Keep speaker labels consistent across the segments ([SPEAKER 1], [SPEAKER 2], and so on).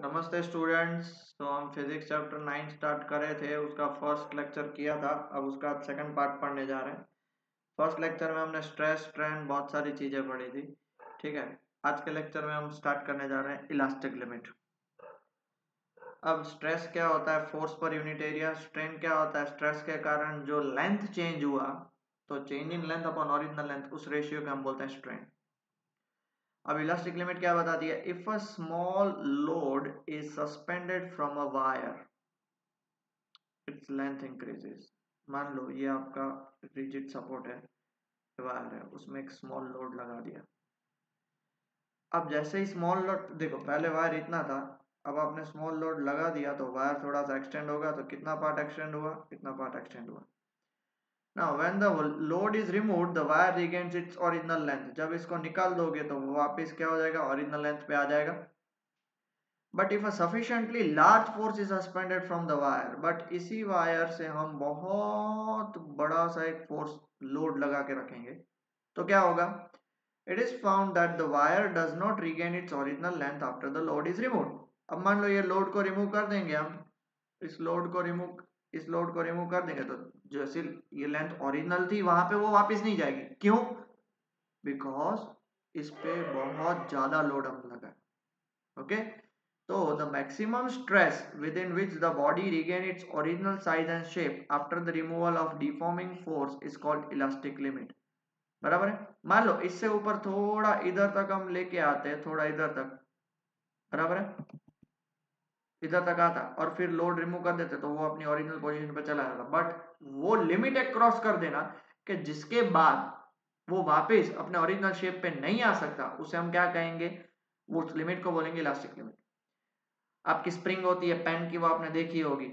[SPEAKER 1] नमस्ते स्टूडेंट्स। तो हम फिजिक्स चैप्टर 9 स्टार्ट कर रहे थे, उसका फर्स्ट लेक्चर किया था। अब उसका सेकंड पार्ट पढ़ने जा रहे हैं। फर्स्ट लेक्चर में हमने स्ट्रेस स्ट्रेन बहुत सारी चीज़ें पढ़ी थी। ठीक है, आज के लेक्चर में हम स्टार्ट करने जा रहे हैं इलास्टिक लिमिट। अब स्ट्रेस क्या होता है? Force per unit area. Strain क्या होता है? स्ट्रेस के कारण जो लेंथ चेंज हुआ, तो change in length upon original length, उस रेशियो को हम बोलते हैं स्ट्रेन। अब इलास्टिक लिमिट क्या बताती है? If a small load is suspended from a wire, its length increases. मान लो ये आपका रिजिड सपोर्ट है, वायर है, उसमें एक स्मॉल लोड लगा दिया। अब जैसे ही स्मॉल लोड, देखो पहले वायर इतना था, अब आपने स्मॉल लोड लगा दिया तो वायर थोड़ा सा एक्सटेंड होगा। तो कितना पार्ट एक्सटेंड हुआ? इतना पार्ट एक्सटेंड हुआ। Now when the load is removed the wire regains its original length. जब इसको निकाल दोगे तो वो वापस क्या हो जाएगा? ओरिजिनल लेंथ पे आ जाएगा। But if a sufficiently large force is suspended from the wire, but इसी वायर से हम बहुत बड़ा सा एक फोर्स लोड लगा के रखेंगे तो क्या होगा? It is found that the wire does not regain its original length after the load is removed. अब मान लो ये लोड को रिमूव कर देंगे हम, इस लोड को रिमूव कर देंगे तो जैसे ये लेंथ ओरिजिनल थी वहां पे वो वापस नहीं जाएगी। क्यों? बिकॉज इस पे बहुत ज्यादा लोड हम लगा। Okay, so the maximum stress within which the body regain its original size and shape after the removal of deforming force is called elastic limit। बराबर है। मान लो इससे ऊपर थोड़ा इधर तक हम लेके आते हैं, थोड़ा इधर तक, बराबर है, इधर तक आता और फिर लोड रिमूव कर देते तो वो अपनी ओरिजिनल पोजीशन पे चला जाता। बट वो लिमिट एक क्रॉस कर देना कि जिसके बाद वो वापस अपने ओरिजिनल शेप पे नहीं आ सकता, उसे हम क्या कहेंगे? वो लिमिट को बोलेंगे इलास्टिक लिमिट। आपकी स्प्रिंग होती है पेन की, वो आपने देखी होगी।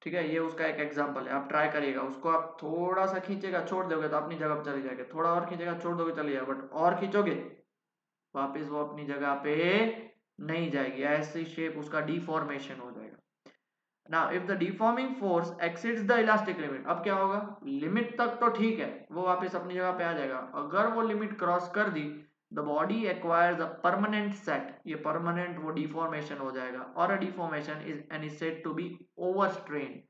[SPEAKER 1] ठीक है, ये उसका एक एग्जांपल है। आप ट्राई करिएगा, उसको आप थोड़ा सा खींचेगा, छोड़ दोगे तो अपनी जगह पर चली जाएगी। थोड़ा और खींचेगा, छोड़ दोगे, चली जाएगा। बट और खींचोगे, वापस वो अपनी जगह पे नहीं जाएगी। ऐसी शेप उसका डिफॉर्मेशन हो जाएगा। Now if the deforming force exceeds the elastic limit, अब क्या होगा? लिमिट तक तो ठीक है, वो वापस अपनी जगह पे आ जाएगा। अगर वो लिमिट क्रॉस कर दी, the body acquires a permanent set. ये परमानेंट वो डिफॉर्मेशन हो जाएगा। और a deformation is and is said to be over strain.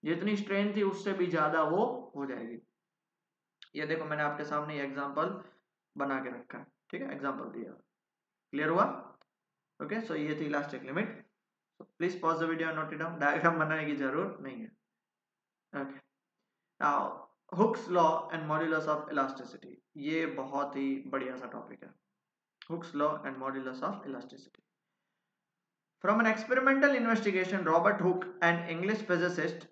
[SPEAKER 1] जितनी स्ट्रेन थी उससे भी ज्यादा वो हो जाएगी। ये देखो मैंने आपके सामने एग्जांपल बना के रखा है। ठीक है, एग्जांपल दिया। क्लियर हुआ? ओके, सो ये थी elastic limit. Please pause the video and note it down. Diagram बनाने की जरूरत नहीं है। Okay, now Hooke's law and modulus of elasticity. ये बहुत ही बढ़िया सा टॉपिक है, Hooke's law and modulus of elasticity. From an experimental investigation, Robert Hooke and English physicist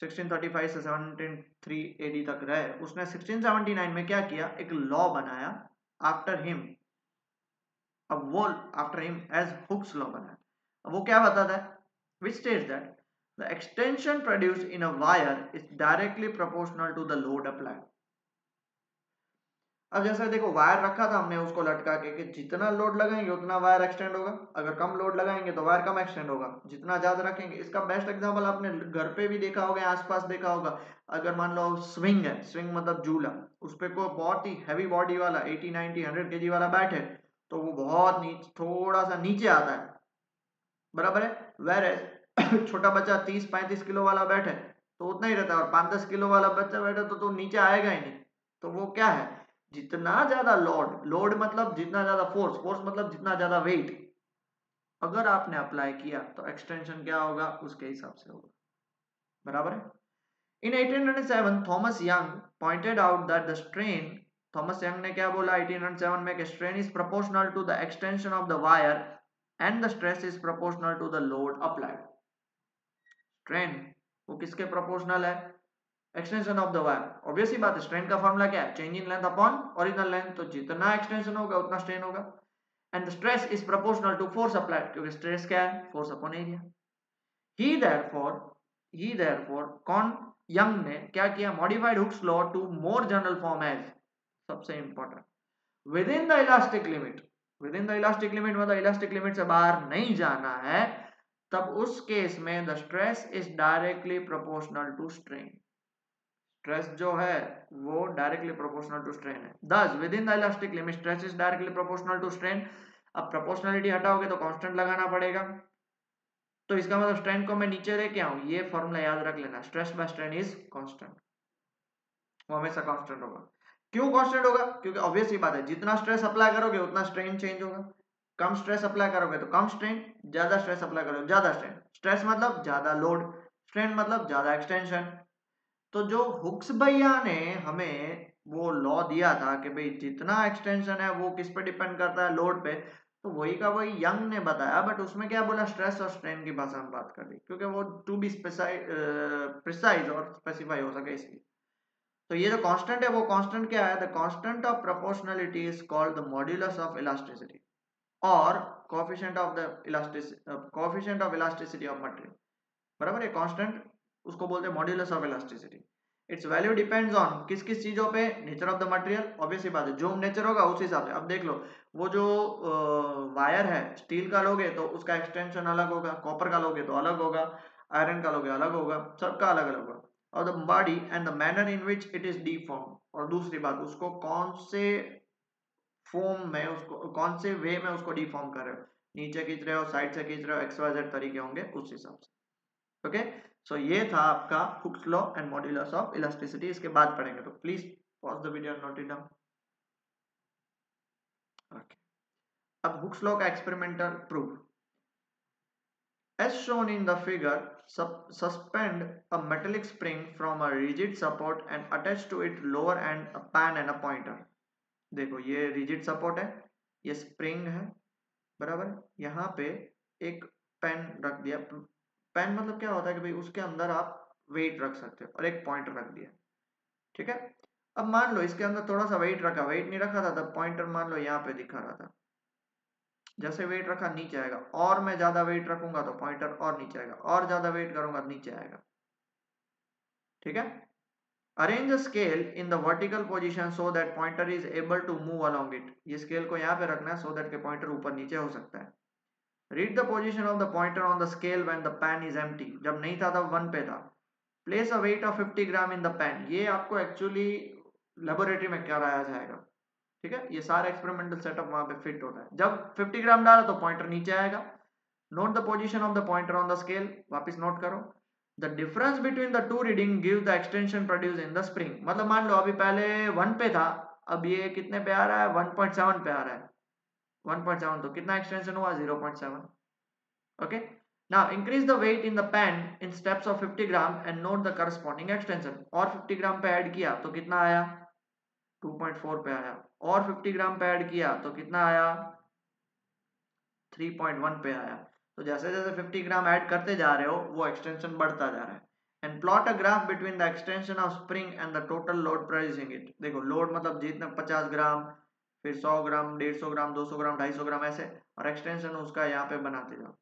[SPEAKER 1] 1635 से 1703 एडी तक रहे। उसने 1679 में क्या किया? एक लॉ बनाया आफ्टर हिम। अब वो after him as Hooke's law बनाया। अब वो क्या बताता है? which states that the extension produced in a wire is directly proportional to the load applied। अब जैसे देखो वायर रखा था हमने उसको लटका के कि जितना लोड लगाएंगे उतना वायर एक्सटेंड होगा। अगर कम लोड लगाएंगे तो वायर कम एक्सटेंड होगा। जितना ज्यादा रखेंगे, इसका बेस्ट एग्जांपल आपने घर पे भी देखा होगा, आसपास देखा होगा। अगर मान लो स्विंग है, स्विंग मतलब झूला, उस पे कोई बहुत ही हैवी बॉडी वाला 80 90 100 केजी वाला बैठे तो वो बहुत नीचे, थोड़ा सा नीचे आता है, बराबर है। वेर छोटा बच्चा 30 35 किलो वाला बैठे तो उतना ही रहता है, और 5 10 किलो वाला बच्चा बैठे तो नीचे आएगा ही नहीं। तो वो क्या है? जितना ज्यादा लोड, लोड मतलब जितना ज्यादा फोर्स, फोर्स मतलब जितना ज्यादा वेट अगर आपने अप्लाई किया तो एक्सटेंशन क्या होगा? उसके हिसाब से होगा, बराबर है। In 1807 Thomas Young pointed out that the strain, Thomas Young ने क्या बोला 1807 में? कि strain is proportional to the extension of the wire and the stress is proportional to the load applied. Strain वो किसके प्रोपोर्शनल है? Extension of the wire. Obviously बात है, स्ट्रेन का फॉर्मूला क्या है? Change in length upon original length. तो जितना एक्सटेंशन होगा उतना स्ट्रेन होगा। And the stress is proportional to force applied, क्योंकि स्ट्रेस क्या है? Force upon area. ही देयरफॉर कौन? यंग ने क्या किया? Modified Hooke's law to more general form as, सबसे important, within the elastic limit. Within the elastic limit मतलब इलास्टिक लिमिट से बाहर नहीं जाना है, तब उस केस में the stress is directly proportional to strain. Stress जो है वो डायरेक्टली प्रोपोर्शनल टू स्ट्रेन है। Thus, within the elastic limit, stress is directly proportional to strain अब प्रोपोर्शनलिटी हटाओगे तो कांस्टेंट लगाना पड़ेगा, तो इसका मतलब स्ट्रेन को मैं नीचे लेके आऊं, ये फॉर्मूला याद रख लेना, stress by strain is constant, वो हमेशा कांस्टेंट होगा। क्यों कांस्टेंट होगा? क्योंकि ऑब्वियस ही बात है, जितना स्ट्रेस अप्लाई करोगे उतना स्ट्रेन चेंज होगा, कम स्ट्रेस अप्लाई करोगे तो कम स्ट्रेन, ज्यादा स्ट्रेस अप्लाई करोगे ज्यादा स्ट्रेन, स्ट्रेस मतलब ज्यादा लोड, स्ट्रेन मतलब ज्यादा एक्सटेंशन। तो जो हुक्स भैया ने हमें वो लॉ दिया था कि भाई जितना एक्सटेंशन है वो किस पे डिपेंड करता है, लोड पे, तो वही का वही यंग ने बताया, बट उसमें क्या बोला, स्ट्रेस और स्ट्रेन की भाषा में बात कर दी, क्योंकि वो टू बी प्रिसाइज और स्पेसिफाई हो सके इसलिए। तो ये जो कांस्टेंट है वो कांस्टेंट क्या है, the constant of proportionality is called the modulus of elasticity और coefficient of elasticity of material, बराबर है। कांस्टेंट उसको बोलते हैं modulus of elasticity. Its value depends on किस किस चीजों पे, nature of the material, obvious ही बात है, जो नेचर होगा उस हिसाब से। अब देख लो, वो जो वायर है स्टील का लोगे तो उसका एक्सटेंशन अलग होगा, कॉपर का लोगे तो अलग होगा, आयरन का लोगे अलग होगा, सबका अलग अलग होगा। और the body and the manner in which it is D Pharm, और दूसरी बात उसको कौन से फॉर्म में, उसको कौन से वे में उसको डीफॉर्म कर रहे हो, नीचे खींच रहे हो, साइड से खींच रहे हो, XYZ तरीके होंगे उस हिसाब से। ओके, सो ये था आपका Hooke's law and modulus of elasticity. इसके बाद पढ़ेंगे, तो please pause the video and note it down. Okay, अब हुक्स लॉ का experimental proof. As shown in the figure, suspend a metallic spring from a rigid support and attach to it lower end a pan and a pointer। देखो ये rigid support है, ये spring है, बराबर। यहाँ पे एक पेन रख दिया, पेन मतलब क्या होता है कि भाई उसके अंदर आप वेट रख सकते हो, और एक पॉइंटर रख दिया, ठीक है। अब मान लो इसके अंदर थोड़ा सा वेट रखा, वेट नहीं रखा था तब पॉइंटर मान लो यहाँ पे दिखा रहा था, जैसे वेट रखा नीचे आएगा, और मैं ज्यादा वेट रखूंगा तो पॉइंटर और नीचे आएगा, और ज्यादा वेट करूंगा नीचे आएगा, ठीक है। Arrange the scale in the vertical position so that pointer is able to move along it, ये स्केल को यहाँ पे रखना है सो दैट के पॉइंटर ऊपर नीचे हो सकता है। Read the position of the pointer on the scale when the pan is empty, जब नहीं था तब 1 पे था। Place a weight of 50 gram in the pan, ये आपको एक्चुअली लेबोरेटरी में कराया जाएगा, ठीक है। ये सारा एक्सपेरिमेंटल सेटअप वहां पे फिट होता है। जब 50 ग्राम डाला तो पॉइंटर नीचे आएगा। Note the position of the pointer on the scale, वापस नोट करो। The difference between the two reading give the extension produce in the spring, मतलब मान लो अभी पहले 1 पे था, अब ये कितने पे आ रहा है, 1.7 पे आ रहा है। 1.7 तो कितना एक्सटेंशन हुआ, 0.7। Okay, now increase the weight in the pan in steps of 50 gram and note the corresponding extension। और 50 ग्राम पे ऐड किया तो कितना आया, 2.4 पे आया, और 50 ग्राम पे ऐड किया तो कितना आया, 3.1 पे आया। तो जैसे जैसे 50 ग्राम ऐड करते जा रहे हो वो एक्सटेंशन बढ़ता जा रहा है। And plot a graph between the extension of spring and the total load producing it, देखो लोड मतलब जितना 50 ग्राम, फिर 100 ग्राम, 150 ग्राम, 200 ग्राम, 250 ग्राम ऐसे, और एक्सटेंशन उसका यहाँ पे बनाते जाओ।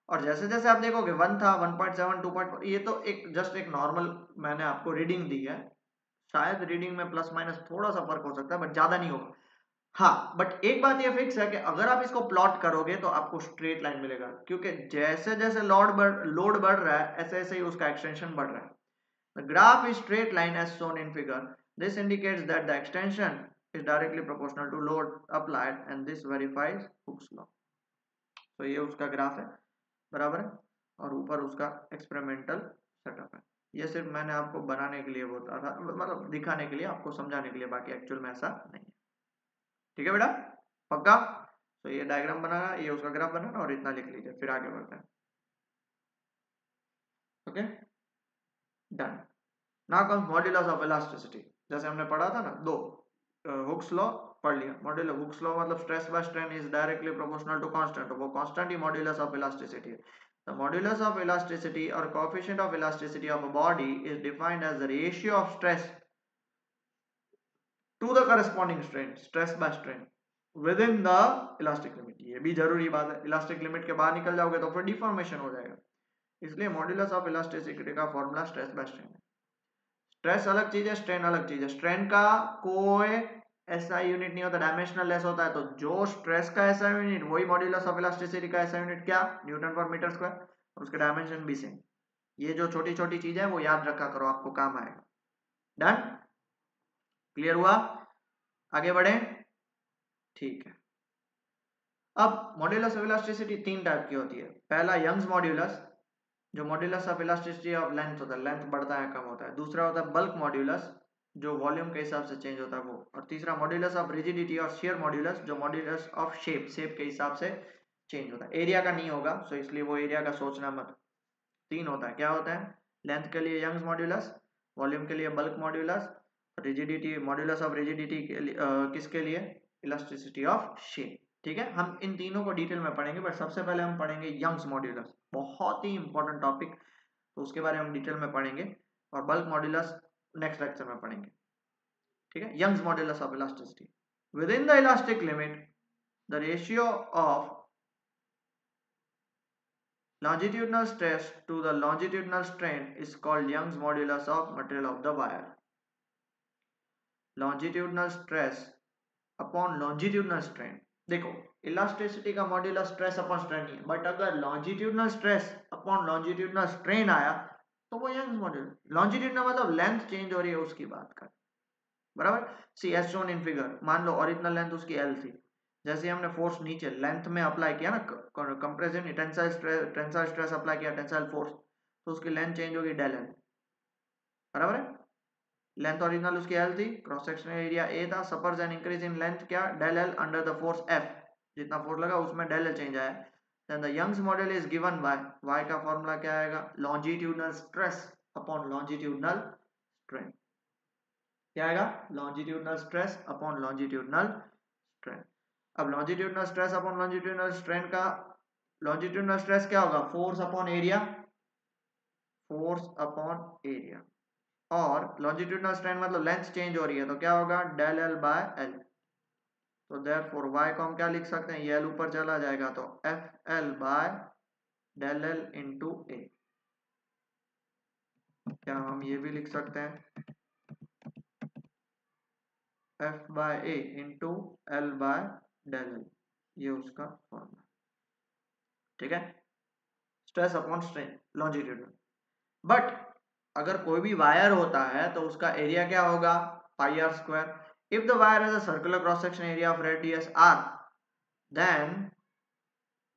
[SPEAKER 1] और जैसे जैसे आप देखोगे 1 था, 1.7, 2.4, ये तो एक जस्ट एक नॉर्मल मैंने आपको रीडिंग दी है, शायद रीडिंग में प्लस माइनस थोड़ा सा फर्क हो सकता है बट ज्यादा नहीं होगा। हाँ, बट एक बात ये फिक्स है कि अगर आप इसको प्लॉट करोगे तो आपको स्ट्रेट लाइन मिलेगा, क्योंकि जैसे जैसे लोड बढ़ रहा है ऐसे ऐसे ही उसका एक्सटेंशन बढ़ रहा है। The graph is straight line as shown in figure, this indicates that the extension is directly proportional to load applied and this verifies Hooke's law. तो ये उसका ग्राफ है, बराबर है, और ऊपर उसका एक्सपेरिमेंटल सेटअप है। ये सिर्फ मैंने आपको बनाने के लिए बोला था, मतलब दिखाने के लिए, आपको समझाने के लिए, बाकी एक्चुअल में ऐसा नहीं है, ठीक है बेटा, पक्का। तो ये डायग्राम बनाना, ये उसका ग्राफ बनाना, और इतना लिख लीजिए, फिर आगे बढ़ते हैं। Okay, done. Now comes modulus of elasticity. जैसे हमने पढ़ा था ना, दो हुक्स लॉ पढ़ लिया। मॉड्यूलस हुक्स लॉ मतलब stress by strain is directly proportional to constant, वो कांस्टेंट ही मॉड्यूलस ऑफ इलास्टिसिटी है। The modulus of elasticity or coefficient of elasticity of a body is defined as the ratio of stress to the corresponding strain, stress by strain within the elastic limit। ये भी जरूरी बात है, elastic limit के बाहर निकल जाओगे तो फिर डिफॉर्मेशन हो जाएगा, इसलिए मॉड्यूलस ऑफ इलास्टिसिटी का फॉर्मूला स्ट्रेस बाय स्ट्रेन है। स्ट्रेस अलग चीज है, स्ट्रेन अलग चीज है। स्ट्रेन का कोई ऐसा यूनिट नहीं होता, डायमेंशनल लेस होता है, तो जो स्ट्रेस का ऐसा यूनिट वही मॉड्यूलस ऑफ इलास्टिसिटी का ऐसा यूनिट, क्या, न्यूटन पर मीटर स्क्वायर, और उसके डायमेंशन भी सेम। ये जो छोटी छोटी चीज है वो याद रखा करो, आपको काम आएगा। डन, क्लियर हुआ, आगे बढ़े, ठीक है। अब मॉड्यूलस ऑफ इलास्टिसिटी तीन टाइप की होती है। पहला यंग्स मॉड्यूलस, जो modulus of elasticity of length होता है, लेंथ बढ़ता है कम होता है। दूसरा होता है बल्क मॉड्यूलस, जो वॉल्यूम के हिसाब से चेंज होता है वो। और तीसरा मॉड्यूलस ऑफ रिजिडिटी और शेयर मॉड्यूलस, जो मॉड्यूलस ऑफ शेप, शेप के हिसाब से चेंज होता है। एरिया का नहीं होगा, सो इसलिए वो एरिया का सोचना मत। तीन होता है, क्या होता है? लेंथ के लिए यंग्स मॉड्यूलस, वॉल्यूम के लिए bulk modulus, rigidity modulus of rigidity के लिए किसके लिए? Elasticity of shape. ठीक है, हम इन तीनों को डिटेल में पढ़ेंगे, बट सबसे पहले हम पढ़ेंगे यंग्स मॉड्यूलस, बहुत ही इंपॉर्टेंट टॉपिक, तो उसके बारे में हम डिटेल में पढ़ेंगे। और बल्क मॉड्यूलस नेक्स्ट लेक्चर में पढ़ेंगे। ठीक है, Young's modulus of elasticity. Within the elastic limit the ratio of longitudinal stress to the longitudinal strain is called Young's modulus of material of the wire. Longitudinal stress upon longitudinal strain, देखो elasticity का modulus stress upon strain नहीं है, but अगर longitudinal stress upon longitudinal strain आया तो वो Young's modulus. Longitudinal मतलब length change हो रही है उसकी बात कर, बराबर। सी एज शोन इन फिगर, मान लो ओरिजिनल लेंथ उसकी एल थी, जैसे हमने फोर्स नीचे लेंथ में अप्लाई किया ना, कंप्रेसिव टेंसाइल स्ट्रेस अप्लाई किया, टेंसाइल फोर्स, तो उसकी लेंथ चेंज होगी डेल एल, बराबर है। लेंथ ओरिजिनल उसकी एल थी, क्रॉस सेक्शनल एरिया ए था, suppose an increase in length क्या? Del L under the force F, जितना फोर्स लगा उसमें डेल एल चेंज आया। Then the Young's model is given by, Y का फॉर्मूला क्या आएगा? Longitudinal stress upon longitudinal strain. क्या आएगा? Longitudinal stress upon longitudinal strain. अब longitudinal stress upon longitudinal strain का, लॉन्जिट्यूडनल स्ट्रेस क्या होगा? Force upon area, force upon area. और लॉन्जिट्यूडनल स्ट्रेन मतलब लेंथ चेंज हो रही है, तो क्या होगा? Del L by L. तो देयरफॉर y को हम क्या लिख सकते हैं? ये एल ऊपर चला जाएगा तो F L by del L into A. क्या हम ये भी लिख सकते हैं? F by A into L by del L, ये उसका फॉर्मूला। ठीक है, stress upon strain longitudinal. But अगर कोई भी वायर होता है तो उसका एरिया क्या होगा? Pi are square. If the wire has a circular cross section area of radius r, then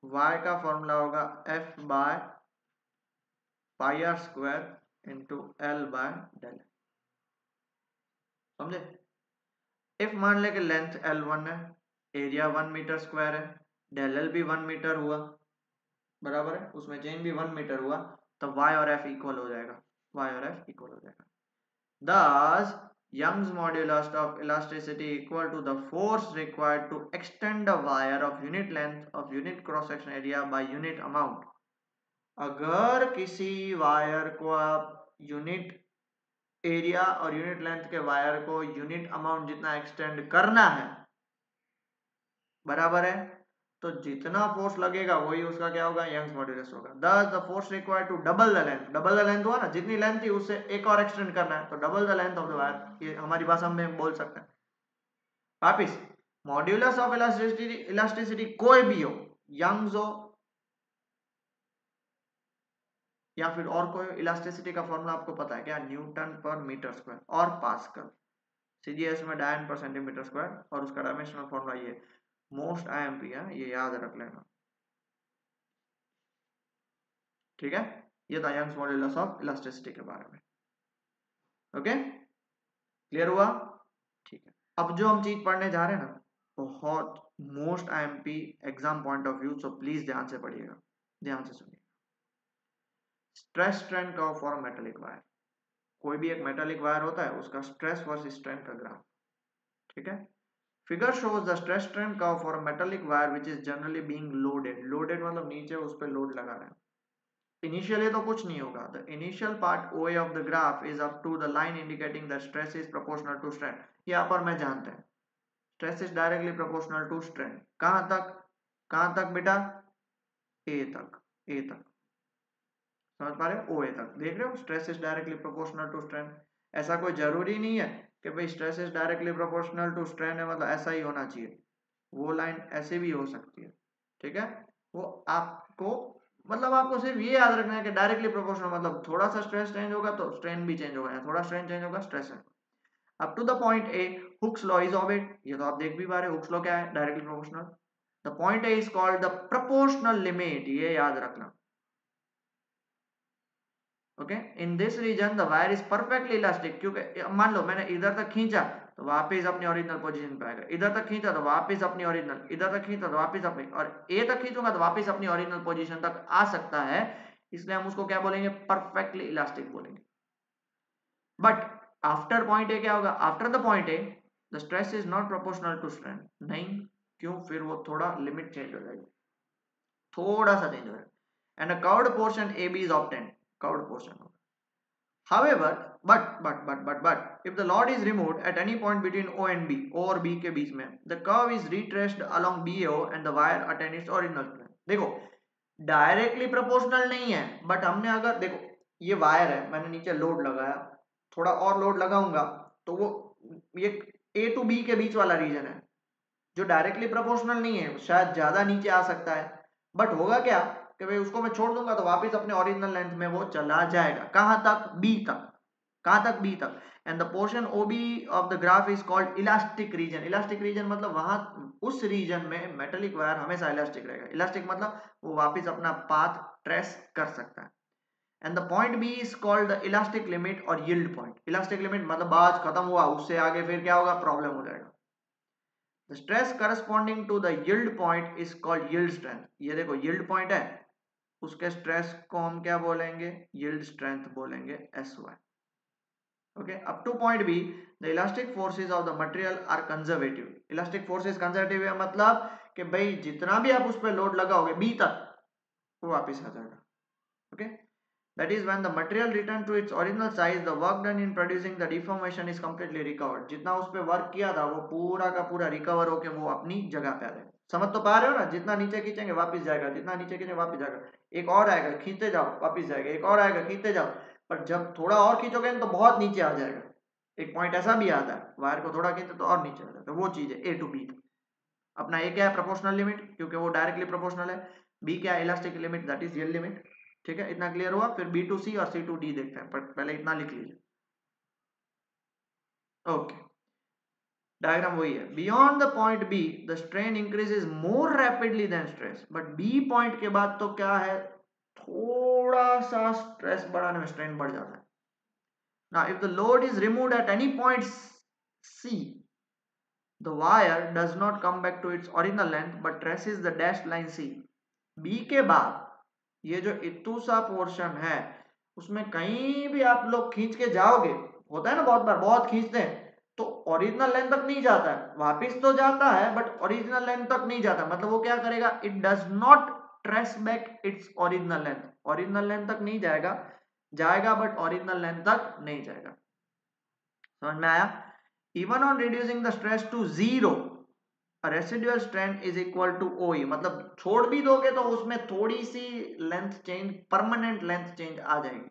[SPEAKER 1] y का फॉर्मूला होगा f by pi are square into L by del. समझे? इफ मान ले कि लेंथ L1 है, एरिया 1 मीटर स्क्वायर है, del L भी 1 मीटर हुआ, बराबर है, उसमें चेंज भी 1 मीटर हुआ, तब y और f इक्वल हो जाएगा, y और f इक्वल हो जाएगा। Thus, Young's modulus of elasticity equal to the force required to extend a wire of unit length of unit cross section area by unit amount. अगर किसी wire को आप unit area और unit length के wire को unit amount जितना extend करना है, बराबर है, तो जितना फोर्स लगेगा वही उसका क्या होगा? यंग्स मॉड्यूलस होगा। Thus the force required to double the length, double the length हुआ ना, जितनी लेंथ थी उससे एक और एक्सटेंड करना है, तो double the length of the wire, ये हमारी भाषा में बोल सकते हैं। वापिस, मॉड्यूलस ऑफ इलास्टिसिटी कोई भी हो, यंग्स हो या फिर और कोई, इलास्टिसिटी का फॉर्मूला आपको पता है क्या? न्यूटन पर मीटर स्क्वायर और पास्कल, सीजीएस में डायन पर सेंटीमीटर स्क्वायर, और उसका डायमेंशनल फॉर्मूला ये मोस्ट आईएमपी है, ये याद रख लेना। ठीक है, ये था यंग्स मॉड्यूलस ऑफ इलास्टिसिटी के बारे में। ओके, क्लियर हुआ? ठीक है, अब जो हम चीज पढ़ने जा रहे हैं ना, बहुत most IMP exam point of view, so please ध्यान से पढ़िएगा, ध्यान से सुनिए। Stress strain curve for metallic wire. कोई भी एक मेटालिक वायर होता है, उसका स्ट्रेस वर्सेस स्ट्रेन का ग्राफ। ठीक है, figure shows the stress strain curve for a metallic wire which is generally being loaded. Loaded मतलब नीचे उस पे लोड लगा रहे हैं। इनिशियली तो कुछ नहीं होगा, the initial part OA of the graph is up to the line indicating the stress is proportional to strain. यहाँ पर मैं जानते हैं stress is directly proportional to strain. कहां तक? कहां तक बेटा? ए तक, ए तक, समझ पा रहे हो? OA तक देख रहे हो, stress is directly proportional to strain. ऐसा कोई जरूरी नहीं है कि भाई stress is directly proportional to strain है मतलब ऐसा ही होना चाहिए, वो लाइन ऐसे भी हो सकती है। ठीक है, वो आपको मतलब आपको सिर्फ ये याद रखना है कि डायरेक्टली प्रोपोर्शनल मतलब थोड़ा सा स्ट्रेस चेंज होगा तो स्ट्रेन भी चेंज होगा, या थोड़ा स्ट्रेन चेंज होगा stress change. Up to the point A Hooke's law is obeyed, ये तो आप देख भी पा रहे हो, हुक्स लॉ क्या है? Directly proportional. The point A is called the proportional limit, ये याद रखना। Okay, in this region the wire is perfectly elastic, क्योंकि मान लो मैंने इधर तक खींचा तो वापस अपनी ओरिजिनल पोजीशन पे आएगा, इधर तक खींचा तो वापस अपनी ओरिजिनल, इधर तक खींचा तो वापस अपनी, और ए तक खींचूंगा तो वापस अपनी ओरिजिनल पोजीशन तक आ सकता है, इसलिए हम उसको क्या बोलेंगे, परफेक्टली इलास्टिक बोलेंगे। बट आफ्टर पॉइंट ए क्या होगा, after the point A the stress is not proportional to strain, नहीं, क्यों, फिर वो थोड़ा लिमिट चेंज हो जाएगी, थोड़ा सा चेंज हो जाएगा, and a curved portion A B is obtained, curved portion. However, but, if the load is removed at any point between O and B, O और B के बीच में, the curve is retraced along BO and the wire attains its original strength. देखो, directly proportional नहीं है, but हमने अगर देखो ये वायर है, मैंने नीचे लोड लगाया, थोड़ा और लोड लगाऊंगा तो वो ये A to B के बीच वाला रीजन है जो डायरेक्टली प्रोपोर्शनल नहीं है, शायद ज्यादा नीचे आ सकता है, बट होगा क्या कि भाई उसको मैं छोड़ दूंगा तो वापस अपने ओरिजिनल लेंथ में वो चला जाएगा, कहां तक, बी तक, कहां तक, बी तक, and the portion OB of the graph is called elastic region. Elastic region मतलब वहां उस रीजन में मेटेलिक वायर हमेशा इलास्टिक रहेगा, इलास्टिक मतलब वो वापस अपना पाथ ट्रेस कर सकता है, and the point B is called the elastic limit और यील्ड पॉइंट। इलास्टिक लिमिट मतलब बाज खत्म हुआ, उससे आगे फिर क्या होगा, प्रॉब्लम हो जाएगा। The stress corresponding to the yield point is called yield strength। ये देखो yield point है, उसके स्ट्रेस को हम क्या बोलेंगे, yield strength बोलेंगे, SY। Okay, up to point B, the elastic forces of the material are conservative। Elastic forces conservative है मतलब कि भाई जितना भी आप उस पर लोड लगाओगे B तक वो वापस आ जाएगा। Okay, that is when the material return to its original size, the work done in producing the deformation is completely recovered। जितना उस पे वर्क किया था वो पूरा का पूरा रिकवर होके वो अपनी जगह पे आ जाएगा। समझ तो पा रहे हो ना, जितना नीचे खींचेंगे वापस जाएगा, जितना नीचे खींचेंगे वापस जाएगा, एक और आएगा खींचते जाओ वापस जाएगा, एक और आएगा खींचते जाओ, पर जब थोड़ा और खींचोगे तो बहुत नीचे आ जाएगा। एक पॉइंट ऐसा भी आता है वायर को थोड़ा खींचते तो और नीचे आ जाता है, वो चीज है ए टू बी। अपना ए क्या है, प्रोपोर्शनल लिमिट, क्योंकि वो डायरेक्टली प्रोपोर्शनल है, बी क्या है, elastic limit, that is yield limit. ठीक है, इतना क्लियर हुआ, फिर बी टू सी और सी टू डी देखते हैं, पर पहले इतना लिख लीजिए। ओके, डायग्राम वही है, beyond the point B the strain increases more rapidly than stress, but B point के बाद तो क्या है, थोड़ा सा स्ट्रेस बढ़ाने में स्ट्रेन बढ़ जाता है। Now if the load is removed at any point C, the wire does not come back to its original length but traces the dashed line C। B के बाद ये जो इतू सा पोर्शन है उसमें कहीं भी आप लोग खींच के जाओगे, होता है ना बहुत बार, बहुत खींचते हैं तो ओरिजिनल लेंथ तक नहीं जाता है, वापिस तो जाता है बट ओरिजिनल लेंथ तक नहीं जाता, मतलब वो क्या करेगा, it does not trace back its original length, original length तक नहीं जाएगा, जाएगा बट ओरिजिनल लेंथ तक नहीं जाएगा। समझ में आया? Even on reducing the stress to zero, a residual strain is equal to OE। मतलब छोड़ भी दोगे तो उसमें थोड़ी सी length change, permanent length change आ जाएगी,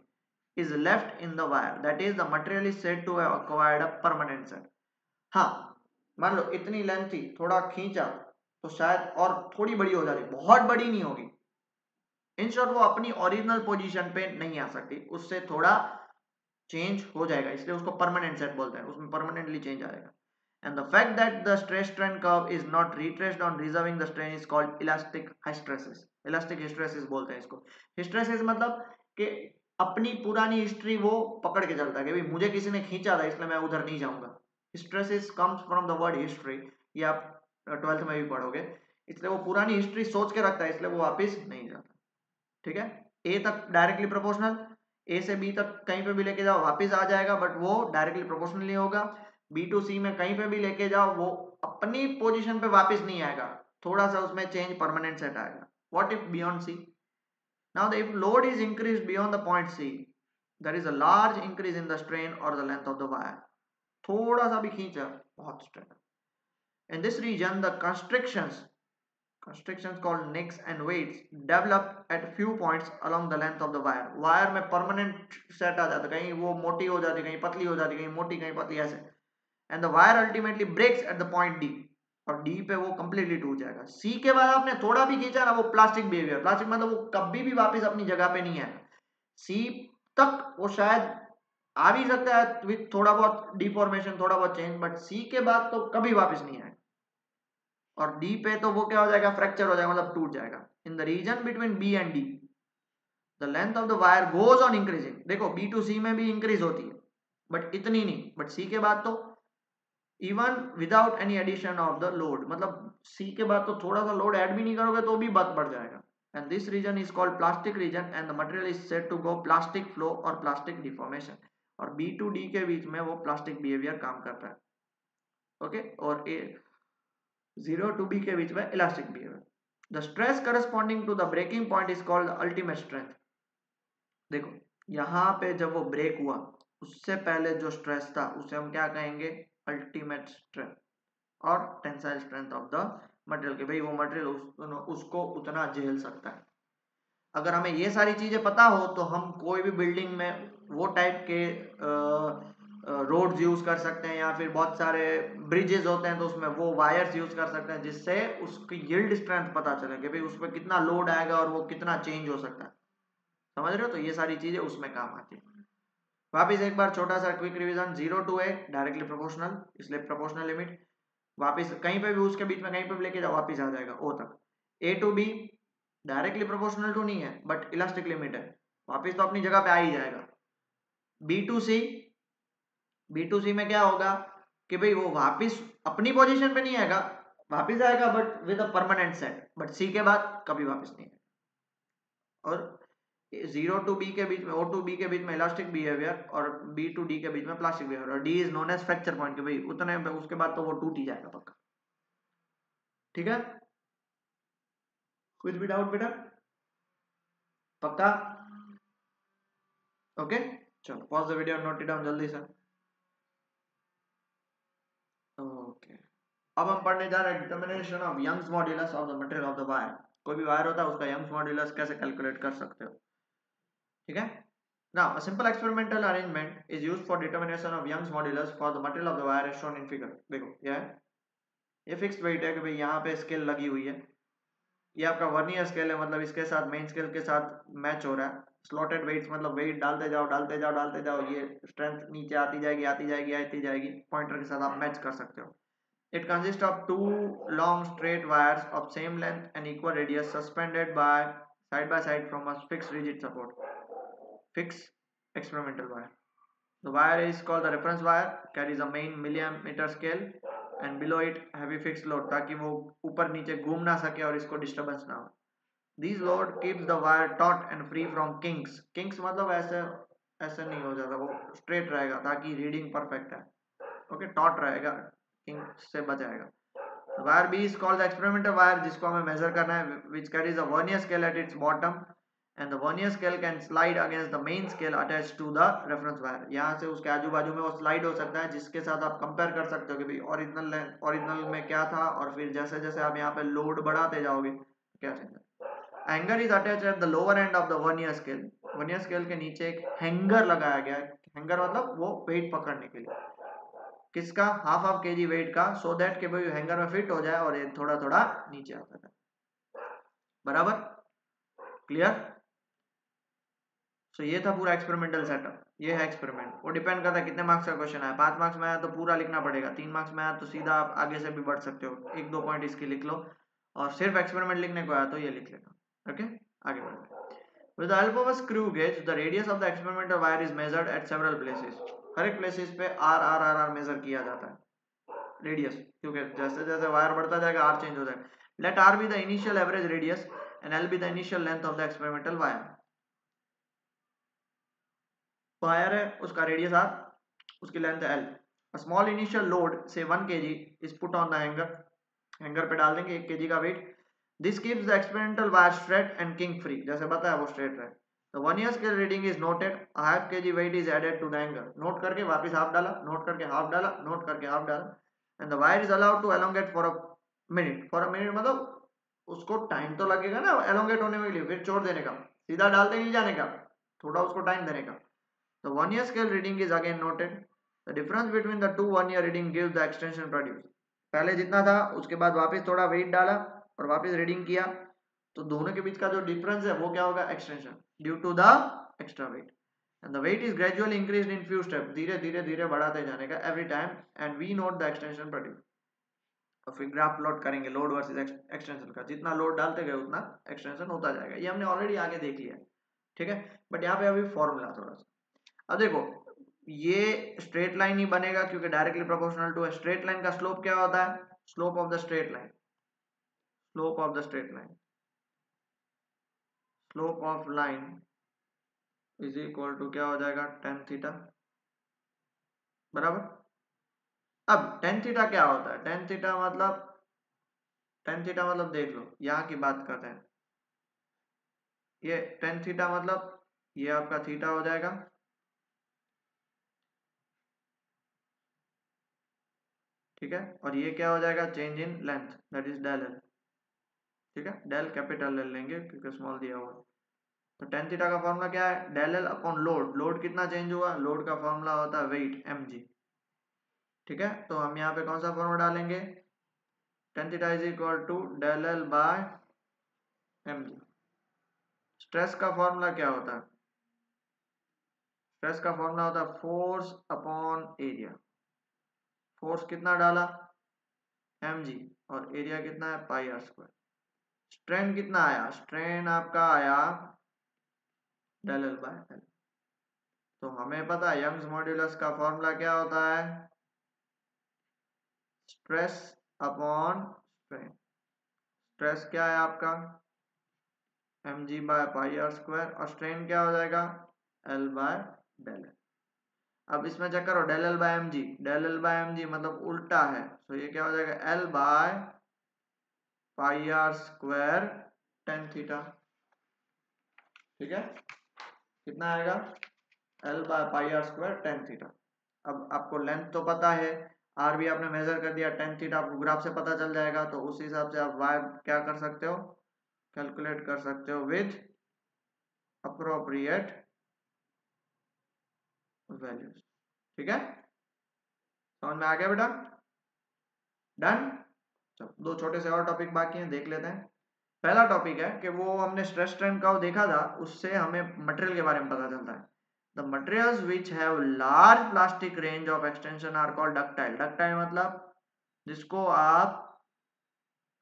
[SPEAKER 1] is left in the wire, that is the material is said to have acquired a permanent set। हाँ, मान लो इतनी लेंथ थी, थोड़ा खींचा तो शायद और थोड़ी बड़ी हो जाती, बहुत बड़ी नहीं होगी, इन शॉर्ट वो अपनी ओरिजिनल पोजीशन पे नहीं आ सकती, उससे थोड़ा चेंज हो जाएगा, इसलिए उसको परमानेंट सेट बोलते हैं, उसमें परमानेंटली चेंज आएगा। And the fact that the stress strain curve is not retraced on reversing the strain is called elastic hysteresis. Elastic hysteresis बोलते हैं इसको। हिस्टेरेसिस मतलब कि अपनी पुरानी हिस्ट्री वो पकड़ के चलता है कि भाई मुझे किसी ने खींचा था इसलिए मैं उधर नहीं जाऊंगा। Hysteresis comes from the word history, ये आप 12th में भी पढ़ोगे, इसलिए वो पुरानी हिस्ट्री सोच के रखता है, इसलिए वो वापिस नहीं जाता। ठीक है, ए तक डायरेक्टली प्रोपोर्शनल, ए से बी तक कहीं पे भी लेके जाओ वापस आ जाएगा, बट वो डायरेक्टली प्रोपोर्शनल नहीं होगा। बी टू सी में कहीं पे भी लेके जाओ वो अपनी पोजीशन पे वापस नहीं आएगा, थोड़ा सा उसमें चेंज परमानेंट सेट आएगा। What if beyond C? Now if load is increased beyond the point C, there is a large increase in the strain और the length of the wire. थोड़ा सा भी खींचा, बहुत strain. In this region the constrictions called nicks and weights develop at few points along the length of the wire। Wire में permanent set आ जाता, कहीं वो मोटी हो जाती, कहीं पतली हो जाती, कहीं मोटी कहीं पतली, ऐसे। And the wire ultimately breaks at the point D, और डी पे वो कंप्लीटली टूट जाएगा। सी के बाद आपने थोड़ा भी खींचा ना, वो प्लास्टिक बिहेवियर, प्लास्टिक मतलब वो कभी भी वापस अपनी जगह पे नहीं आएगा। सी तक वो शायद आ भी सकता है विथ थोड़ा बहुत डिफॉर्मेशन, थोड़ा बहुत चेंज, बट सी के बाद तो कभी वापस नहीं आएगा। और डी पे तो वो क्या हो जाएगा, फ्रैक्चर हो जाएगा, मतलब टूट जाएगा। In the region between B and D the length of the wire goes on increasing. देखो बी टू सी में भी इंक्रीज होती है बट इतनी नहीं, बट सी के बाद तो even without any addition of the load, मतलब सी के बाद तो थोड़ा सा लोड ऐड भी नहीं करोगे तो भी बात बढ़ जाएगा। And this region is called plastic region and the material is said to go plastic flow और प्लास्टिक डिफॉर्मेशन। और बी टू डी के बीच में वो प्लास्टिक बिहेवियर काम करता है, ओके। और ए 0 to B के बीच में elastic behaviour. The stress corresponding to the breaking point is called ultimate strength. देखो यहाँ पे जब वो ब्रेक हुआ उससे पहले जो स्ट्रेस था उसे हम क्या कहेंगे, अल्टीमेट स्ट्रेंथ और tensile strength of the material, के भाई वो मटेरियल उसको उतना झेल सकता है। अगर हमें ये सारी चीजें पता हो तो हम कोई भी बिल्डिंग में वो टाइप के रोड्स यूज कर सकते हैं, या फिर बहुत सारे ब्रिजेस होते हैं तो उसमें वो वायर्स यूज कर सकते हैं, जिससे उसकी यील्ड स्ट्रेंथ पता चले कि भाई उस पर कितना लोड आएगा और वो कितना चेंज हो सकता है। समझ रहे हो, तो ये सारी चीजें उसमें काम आती है। वापिस एक बार छोटा सा quick revision, 0 to A directly proportional, इसलिए प्रोपोर्शनल लिमिट। वापिस कहीं पे भी उसके बीच में कहीं पे भी लेके जाओ वापिस आ जाएगा O तक। A to B directly proportional to नहीं है बट इलास्टिक लिमिट है, वापिस तो अपनी जगह पे आ ही जाएगा। B to C, B to C में क्या होगा कि भाई वो वापिस अपनी पोजीशन पे नहीं आएगा, वापिस आएगा but with a permanent set, but C के बाद कभी वापिस नहीं आएगा। और 0 to B के बीच में, O to B के बीच में इलास्टिक बिहेवियर और B to D के बीच में प्लास्टिक बिहेवियर, और D is known as fracture point, कि भाई उतने उसके बाद तो वो टूट ही जाएगा पक्का। ठीक है, कुछ भी डाउट बेटा, पक्का, ओके। चलो pause the video, note it down जल्दी से। ओके, अब हम पढ़ने जा रहे हैं determination of Young's modulus of the material of the wire. कोई भी वायर होता है उसका यंग्स मॉड्यूलस कैसे कैलकुलेट कर सकते हो, ठीक है। Now, a simple experimental arrangement is used for determination of Young's modulus for the material of the wire as shown in figure। देखो ये फिक्स्ड वेट है कि भाई यहाँ पे स्केल लगी हुई है, ये आपका वर्नियर स्केल है, मतलब इसके साथ मेन स्केल के साथ मैच हो रहा है। स्लॉटेड वेट्स मतलब वेट डालते जाओ डालते जाओ डालते जाओ, ये स्ट्रेंथ नीचे आती जाएगी आती जाएगी आती जाएगी, पॉइंटर के साथ आप मैच कर सकते हो। It consists of two long straight wires of same length and equal radius suspended by side from a fixed rigid support. Fixed experimental wire. The wire is called the reference wire, carries a main millimeter scale and below it heavy fixed load, ताकि वो ऊपर नीचे घूम ना सके और इसको disturbance ना हो। These load keeps the wire taut and free from kinks. Kinks मतलब ऐसे ऐसे नहीं हो जाता, वो स्ट्रेट रहेगा ताकि रीडिंग परफेक्ट है, ओके। टॉट रहेगा, किंक से बचाएगा। Wire B is called the experimental wire, जिसको हमें मेजर करना है, which carries a vernier scale at its bottom and the vernier scale can slide against the main scale attached to the reference wire. यहाँ से उसके आजू बाजू में वो स्लाइड हो सकता है, जिसके साथ आप कंपेयर कर सकते हो कि भाई ओरिजिनल में क्या था, और फिर जैसे जैसे आप यहाँ पे लोड बढ़ाते जाओगे क्या चेंज है। Hanger is attached at the lower end of the vernier scale. Vernier scale के नीचे एक हैंगर लगाया गया है, हैंगर मतलब वो वेट पकड़ने के लिए, किसका, हाफ केजी वेट का, सो दैट के भाई हैंगर में फिट हो जाए और ये थोड़ा थोड़ा नीचे आता है। बराबर, क्लियर। सो ये था पूरा एक्सपेरिमेंटल सेटअप, ये है एक्सपेरिमेंट। वो डिपेंड करता है कितने मार्क्स का क्वेश्चन आया। 5 मार्क्स में आया तो पूरा लिखना पड़ेगा, 3 मार्क्स में आया तो सीधा आप आगे से भी बढ़ सकते हो, 1-2 पॉइंट इसके लिख लो, और सिर्फ एक्सपेरिमेंट लिखने को आया तो ये लिख लेना, ओके। आगे बढ़ते हैं। With the help of a screw gauge, the radius of the experimental wire is measured at several places. हर एक प्लेसेस पे R मेजर किया जाता है, रेडियस, क्योंकि जैसे जैसे वायर बढ़ता जाएगा R चेंज हो जाएगा। Let R be the initial average radius and L be the initial length of the experimental wire। Wire है, उसका रेडियस R, उसकी लेंथ है L। A small initial load say 1 kg is put on the hanger, hanger पे डाल देंगे 1 kg का wait. This keeps the experimental wire straight and kink free, जैसे बताया वो स्ट्रेट रहे। The vernier scale reading is noted, a half kg weight is added to the hanger। Note करके वापस हाफ डाला, नोट करके हाफ डाला, नोट करके हाफ डाला। And the wire is allowed to elongate for a minute। for a minute मतलब उसको time तो लगेगा ना elongate होने के लिए, फिर छोड़ देने का, सीधा डालते नहीं जाने का, थोड़ा उसको टाइम देने का। The vernier scale reading is again noted। The difference between the two vernier reading gives the extension produced। पहले जितना था उसके बाद वापस थोड़ा वेट डाला और वापस रीडिंग किया, तो दोनों के बीच का जो डिफरेंस है वो क्या होगा, extension, due to the extra weight. And the weight is gradually increased in few step, धीरे धीरे धीरे बढ़ाते जाने का every time, and we note the extension produce. और फिर ग्राफ प्लॉट करेंगे लोड वर्सेस एक्सटेंशन का, जितना लोड डालते गए उतना एक्सटेंशन होता जाएगा। ये हमने ऑलरेडी आगे देख लिया, ठीक है। बट यहाँ पे अभी फॉर्मूला थोड़ा सा, अब देखो ये स्ट्रेट लाइन ही बनेगा क्योंकि डायरेक्टली प्रोपोर्शनल टू है। स्ट्रेट लाइन का स्लोप क्या होता है? Slope of the straight line, slope of the straight line, slope of line is equal to क्या हो जाएगा? tan थीटा, बराबर। अब tan थीटा क्या होता है? tan थीटा मतलब देख लो, यहाँ की बात करते हैं। ये tan थीटा मतलब ये आपका थीटा हो जाएगा, ठीक है। और ये क्या हो जाएगा? Change in length, that is del L, ठीक है। डेल कैपिटल एल लेंगे क्योंकि स्मॉल दिया हुआ है। तो tan थीटा का फॉर्मूला क्या है? Del L upon load. Load कितना चेंज हुआ? लोड का फॉर्मूला होता है वेट, mg, ठीक है। तो हम यहाँ पे कौन सा फॉर्मूला डालेंगे? tan theta is equal to del L by mg। Stress का फॉर्मूला क्या होता है? स्ट्रेस का फॉर्मूला होता है फोर्स अपॉन एरिया। फोर्स कितना डाला? mg, और एरिया कितना है? पाई आर स्क्वायर। स्ट्रेन कितना आया? स्ट्रेन आपका आया डेल एल बाय एल। तो हमें पता है यंग्स मॉड्यूलस का फॉर्मूला क्या होता है? Stress upon strain. स्ट्रेस क्या है आपका? mg by pi are square, और स्ट्रेन क्या हो जाएगा? l by del L. अब इसमें चेक करो, del L by M G, del L by M G मतलब उल्टा है, तो ये क्या हो जाएगा? L by pi are square tan theta, ठीक है। कितना आएगा? L by pi are square tan theta. अब आपको लेंथ तो पता है, आर भी आपने मेजर कर दिया, टेन थीटा आपको ग्राफ से पता चल जाएगा, तो उस हिसाब से आप वाई क्या कर सकते हो? कैलकुलेट कर सकते हो विथ अप्रोप्रिएट वैल्यूज, ठीक है। समझ में आ गया बेटा? डन। दो छोटे से और टॉपिक बाकी हैं, देख लेते हैं। पहला टॉपिक है कि वो हमने स्ट्रेस स्ट्रेन कर्व देखा था, उससे हमें मटेरियल के बारे में पता चलता है। The materials which have large plastic range of extension are called ductile. Ductile मतलब जिसको आप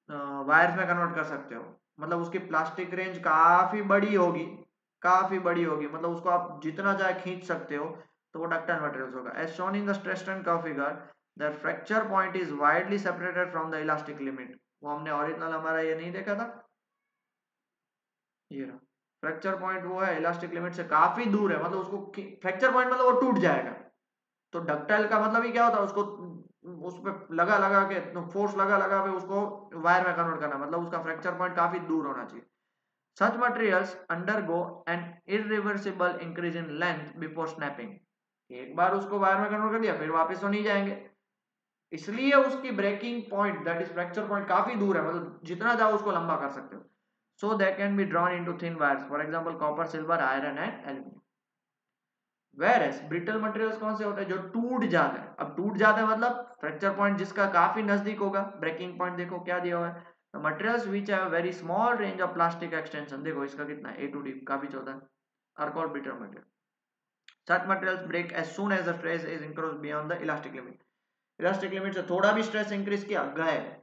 [SPEAKER 1] वायर्स में कन्वर्ट कर सकते हो, मतलब उसकी प्लास्टिक रेंज काफी बड़ी होगी, काफी बड़ी होगी, मतलब उसको आप जितना चाहे खींच सकते हो, तो वो डक्टाइल मटेरियल्स होगा। As shown in the stress strain curve figure, the fracture point is widely separated from the elastic limit. वो हमने ओरिजिनल हमारा ये नहीं देखा था, ये रहा फ्रैक्चर पॉइंट, वो है इलास्टिक लिमिट से काफी दूर है, मतलब उसको फ्रैक्चर पॉइंट मतलब वो टूट जाएगा। तो डक्टाइल का मतलब ही क्या होता है? उसको उस पे लगा लगा के, फोर्स लगा लगा के उसको वायर में कन्वर्ट करना, मतलब उसका फ्रैक्चर पॉइंट काफी दूर होना चाहिए। Such materials undergo an irreversible increase in length before snapping. एक बार उसको वायर में कन्वर्ट कर दिया फिर वापस तो नहीं जाएंगे, इसलिए उसकी breaking point that is fracture point काफी दूर है, मतलब जितना जाओ उसको लंबा कर सकते हो। So they can be drawn into thin wires, for example copper, silver, iron and aluminum. Whereas brittle materials कौन से होते हैं? जो टूट जाते हैं। अब टूट जाते हैं मतलब फ्रैक्चर पॉइंट जिसका काफी नजदीक होगा। ब्रेकिंग पॉइंट देखो क्या दिया हुआ है, the materials which have very small range of plastic extension, देखो इसका कितना है, A to D काफी छोटा है, are called brittle material. Such materials break as soon as the stress is increased beyond the elastic limit. Elastic limit से थोड़ा भी स्ट्रेस इंक्रीज किया, गए।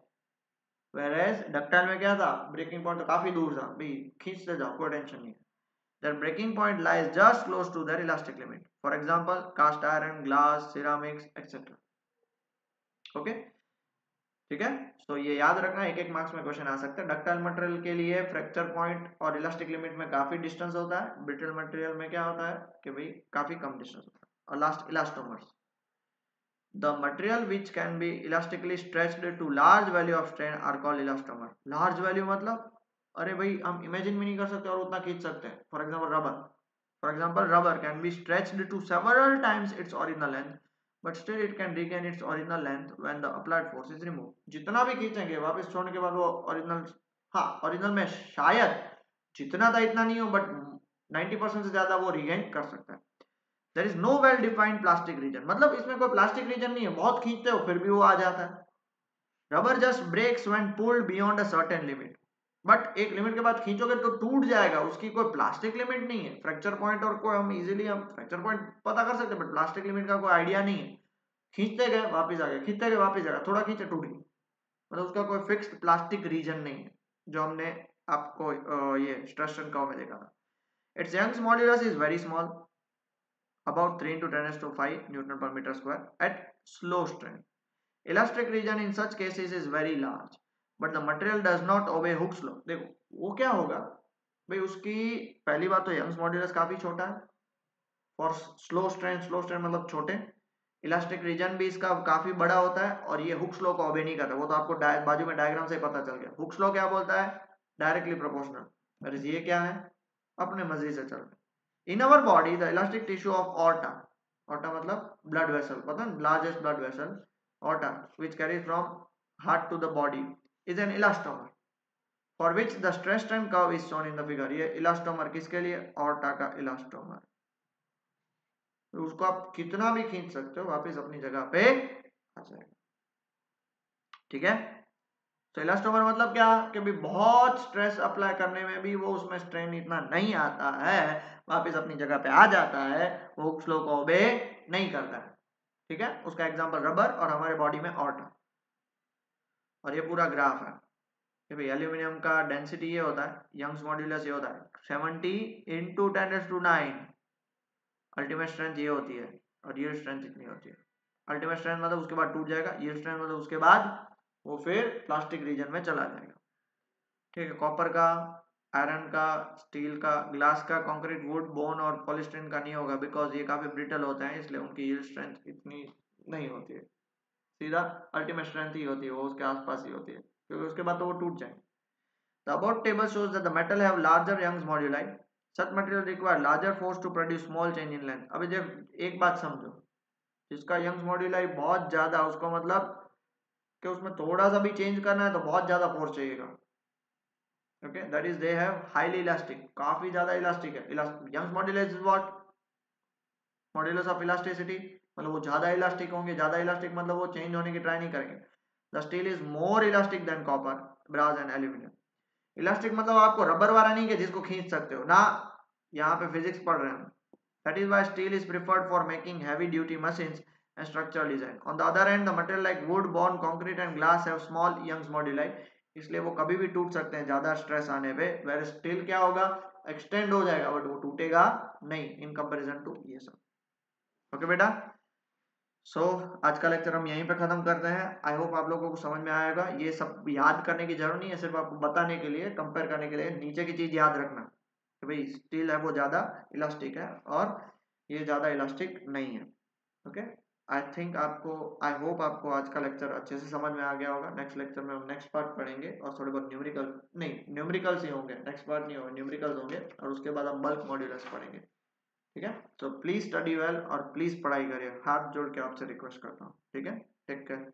[SPEAKER 1] Whereas डक्टाइल में क्या था? ब्रेकिंग पॉइंट तो काफी दूर था, भाई खींचते जाओ, कोई टेंशन नहीं है। Their breaking point lies just close to their elastic limit. For example, cast iron, glass, ceramics, etc. Okay? ठीक है। तो ये याद रखना, एक एक मार्क्स में क्वेश्चन आ सकता है। डक्टाइल मटेरियल के लिए फ्रैक्चर पॉइंट और इलास्टिक लिमिट में काफी डिस्टेंस होता है। ब्रिटल मटेरियल में क्या होता है कि भाई काफी कम डिस्टेंस होता है। और last elastomers, the material which can be elastically stretched to large value of strain are called elastomer. large value मतलब अरे भाई हम इमेजिन भी नहीं कर सकते और उतना खींच सकते हैं। For example rubber, for example rubber can be stretched to several times its original length, but still it can regain its original length when the applied force is removed. जितना भी खींचेंगे वापस छोड़ने के बाद वो ओरिजिनल, हाँ ओरिजिनल में शायद जितना था इतना नहीं हो, बट 90% से ज्यादा वो रिगेन कर सकता है। There is no well defined plastic region, मतलब इसमें कोई प्लास्टिक रीजन नहीं है, बहुत खींचते हो फिर भी वो आ जाता है। Rubber just breaks when pulled beyond a certain limit, but एक लिमिट के बाद खींचोगे तो टूट जाएगा, उसकी कोई प्लास्टिक लिमिट नहीं है। फ्रैक्चर पॉइंट और कोई हम इजीली हम फ्रैक्चर पॉइंट पता कर सकते हैं, बट प्लास्टिक लिमिट का कोई आइडिया नहीं है। खींचते गए वापस आ गया, खींचते गए वापस आ गया, थोड़ा खींचे टूट गई, मतलब उसका कोई फिक्स्ड प्लास्टिक रीजन नहीं है, जो हमने आपको ये स्ट्रेस स्ट्रेन कर्व में देखा था। Its Young's modulus is very small, about 3 into 10 to 5 Newton per meter square at slow strain. Elastic region in such cases is very large, but the material does not obey Hooke's law. देखो वो क्या होगा भाई, उसकी पहली बात तो Young's modulus काफी छोटा है फॉर स्लो स्ट्रेन मतलब छोटे। इलास्टिक रीजन भी इसका काफी बड़ा होता है और ये हुक्स लॉ को ओबे नहीं करता, वो तो आपको बाजू में डायग्राम से पता चल गया। हुक्स लॉ क्या बोलता है? Directly proportional. ये क्या है? अपने मर्जी से चल रहे। In our body, the elastic tissue of aorta, aorta मतलब blood vessel, पता है largest blood vessel, aorta, which carries from heart to the body, is an elastomer, for which the stress strain curve is shown in the figure. ये elastomer किसके लिए? aorta का elastomer। तो उसको आप कितना भी खींच सकते हो, वापस अपनी जगह पे आ जाएगा। ठीक है, तो इलास्टोमर मतलब क्या कि भी बहुत स्ट्रेस अप्लाई करने में भी वो उसमें स्ट्रेन इतना नहीं आता है, वापस अपनी जगह पे आ जाता है, वो हुक्स लॉ को ओबे नहीं करता है। ठीक है, उसका एग्जांपल रबर और हमारे बॉडी में ऑर्टा। और ये पूरा ग्राफ है कि भाई एल्यूमिनियम का डेंसिटी ये होता है, यंग्स मॉड्यूलस ये होता है 70 इंटू 10⁹। अल्टीमेट स्ट्रेंथ ये होती है और यील्ड स्ट्रेंथ इतनी होती है। अल्टीमेट स्ट्रेंथ मतलब उसके बाद टूट जाएगा, यील्ड स्ट्रेंथ मतलब उसके बाद वो फिर प्लास्टिक रीजन में चला जाएगा। ठीक है, कॉपर का, आयरन का, स्टील का, ग्लास का, कंक्रीट, वुड, बोन और पॉलीस्टीरीन का नहीं होगा, बिकॉज ये काफी ब्रिटल होते हैं, इसलिए उनकी यील्ड स्ट्रेंथ इतनी नहीं होती है। सीधा अल्टीमेट स्ट्रेंथ ही होती है, वो उसके आसपास ही होती है, क्योंकि उसके बाद तो वो टूट जाएंगे। The above table shows that the metal have larger Young's moduli. Such material require larger force to produce small change in length. अभी जब एक बात समझो, जिसका यंग्स मॉड्यूलाई बहुत ज्यादा, उसको मतलब कि उसमें थोड़ा सा भी चेंज करना है तो बहुत ज्यादा फोर्स चाहिएगा। Okay, that is they have highly elastic, काफी ज्यादा इलास्टिक है। Young's modulus is what? Modulus of elasticity, मतलब वो ज्यादा इलास्टिक होंगे। ज्यादा इलास्टिक मतलब वो चेंज होने की ट्राई नहीं करेंगे। The steel is more elastic than copper, brass and aluminium. Elastic मतलब आपको रबर वाला नहीं कि जिसको खींच सकते हो ना, यहाँ पे फिजिक्स पढ़ रहे हैं। That is why steel is preferred for making heavy duty machines and structural design. On the other hand, the material like wood, bone, concrete and glass have small Young's moduli, इसलिए वो कभी भी टूट सकते हैं ज्यादा स्ट्रेस आने पे। where स्टील क्या होगा? एक्सटेंड हो जाएगा बट वो टूटेगा नहीं इन कंपैरिजन टू ये सब। ओके बेटा, आज का लेक्चर हम यहीं पे खत्म करते हैं। आई होप आप लोगों को समझ में आएगा। ये सब याद करने की जरूरत नहीं है, सिर्फ आपको बताने के लिए, कंपेयर करने के लिए। नीचे की चीज याद रखना कि भाई स्टील है वो ज्यादा इलास्टिक है और ये ज्यादा इलास्टिक नहीं है। ओके, आई होप आपको आज का लेक्चर अच्छे से समझ में आ गया होगा। नेक्स्ट लेक्चर में हम नेक्स्ट पार्ट पढ़ेंगे और थोड़े बहुत न्यूमेरिकल्स ही होंगे, नेक्स्ट पार्ट नहीं होगा, न्यूमेरिकल्स होंगे और उसके बाद हम बल्क मॉड्यूलस पढ़ेंगे। ठीक है, तो प्लीज स्टडी वेल और प्लीज पढ़ाई करिए, हाथ जोड़ के आपसे रिक्वेस्ट करता हूँ। ठीक है, टेक केयर।